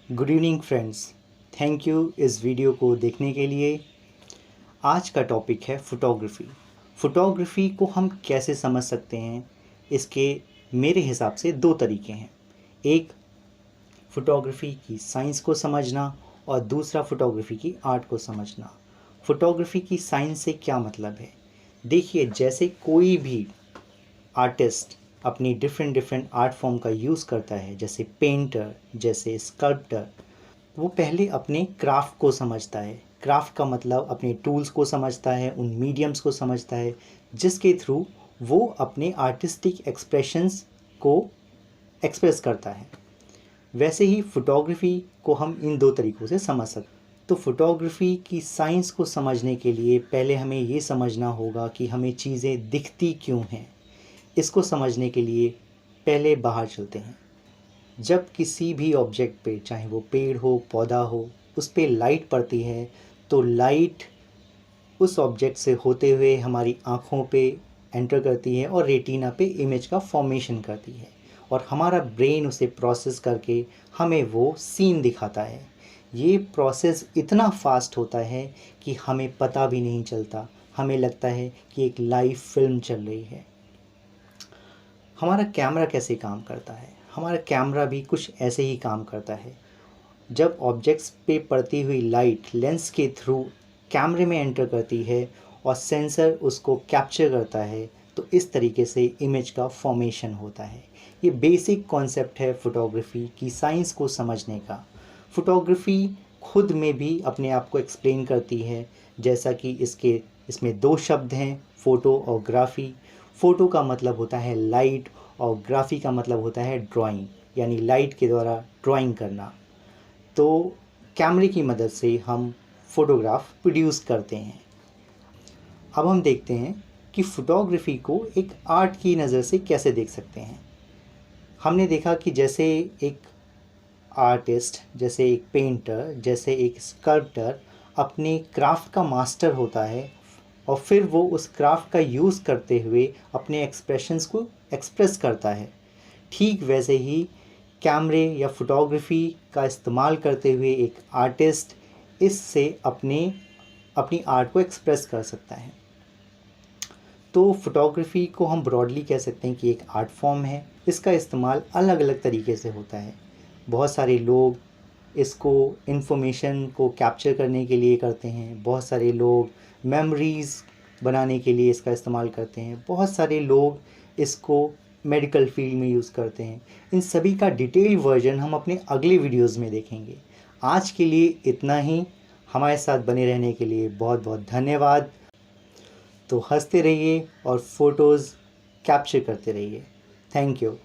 Good evening friends, thank you इस video को देखने के लिए। आज का टॉपिक है फोटोग्राफी। फोटोग्राफी को हम कैसे समझ सकते हैं, इसके मेरे हिसाब से दो तरीके हैं। एक, फोटोग्राफी की साइंस को समझना और दूसरा फोटोग्राफी की आर्ट को समझना। फोटोग्राफी की साइंस से क्या मतलब है? देखिए, जैसे कोई भी आर्टिस्ट अपनी डिफरेंट आर्ट फॉर्म का यूज़ करता है, जैसे पेंटर, जैसे स्कल्प्टर, वो पहले अपने क्राफ्ट को समझता है। क्राफ्ट का मतलब अपने टूल्स को समझता है, उन मीडियम्स को समझता है जिसके थ्रू वो अपने आर्टिस्टिक एक्सप्रेशंस को एक्सप्रेस करता है। वैसे ही फोटोग्राफी को हम इन दो तरीक़ों से समझ सकते हैं। तो फोटोग्राफी की साइंस को समझने के लिए पहले हमें ये समझना होगा कि हमें चीज़ें दिखती क्यों हैं। इसको समझने के लिए पहले बाहर चलते हैं। जब किसी भी ऑब्जेक्ट पे, चाहे वो पेड़ हो, पौधा हो, उस पे लाइट पड़ती है तो लाइट उस ऑब्जेक्ट से होते हुए हमारी आँखों पे एंटर करती है और रेटिना पे इमेज का फॉर्मेशन करती है और हमारा ब्रेन उसे प्रोसेस करके हमें वो सीन दिखाता है। ये प्रोसेस इतना फास्ट होता है कि हमें पता भी नहीं चलता, हमें लगता है कि एक लाइव फिल्म चल रही है। हमारा कैमरा कैसे काम करता है? हमारा कैमरा भी कुछ ऐसे ही काम करता है। जब ऑब्जेक्ट्स पे पड़ती हुई लाइट लेंस के थ्रू कैमरे में एंटर करती है और सेंसर उसको कैप्चर करता है, तो इस तरीके से इमेज का फॉर्मेशन होता है। ये बेसिक कॉन्सेप्ट है फोटोग्राफी की साइंस को समझने का। फोटोग्राफी खुद में भी अपने आप को एक्सप्लेन करती है, जैसा कि इसमें दो शब्द हैं, फ़ोटो और ग्राफी। फ़ोटो का मतलब होता है लाइट और ग्राफी का मतलब होता है ड्राइंग, यानी लाइट के द्वारा ड्राइंग करना। तो कैमरे की मदद से हम फ़ोटोग्राफ प्रोड्यूस करते हैं। अब हम देखते हैं कि फ़ोटोग्राफी को एक आर्ट की नज़र से कैसे देख सकते हैं। हमने देखा कि जैसे एक आर्टिस्ट, जैसे एक पेंटर, जैसे एक स्कल्प्टर अपने क्राफ्ट का मास्टर होता है और फिर वो उस क्राफ्ट का यूज़ करते हुए अपने एक्सप्रेशंस को एक्सप्रेस करता है। ठीक वैसे ही कैमरे या फोटोग्राफी का इस्तेमाल करते हुए एक आर्टिस्ट इससे अपनी आर्ट को एक्सप्रेस कर सकता है। तो फोटोग्राफी को हम ब्रॉडली कह सकते हैं कि एक आर्ट फॉर्म है। इसका इस्तेमाल अलग अलग तरीके से होता है। बहुत सारे लोग इसको इन्फॉर्मेशन को कैप्चर करने के लिए करते हैं, बहुत सारे लोग मेमोरीज़ बनाने के लिए इसका इस्तेमाल करते हैं, बहुत सारे लोग इसको मेडिकल फील्ड में यूज़ करते हैं। इन सभी का डिटेल वर्जन हम अपने अगले वीडियोज़ में देखेंगे। आज के लिए इतना ही। हमारे साथ बने रहने के लिए बहुत बहुत धन्यवाद। तो हंसते रहिए और फ़ोटोज़ कैप्चर करते रहिए। Thank you.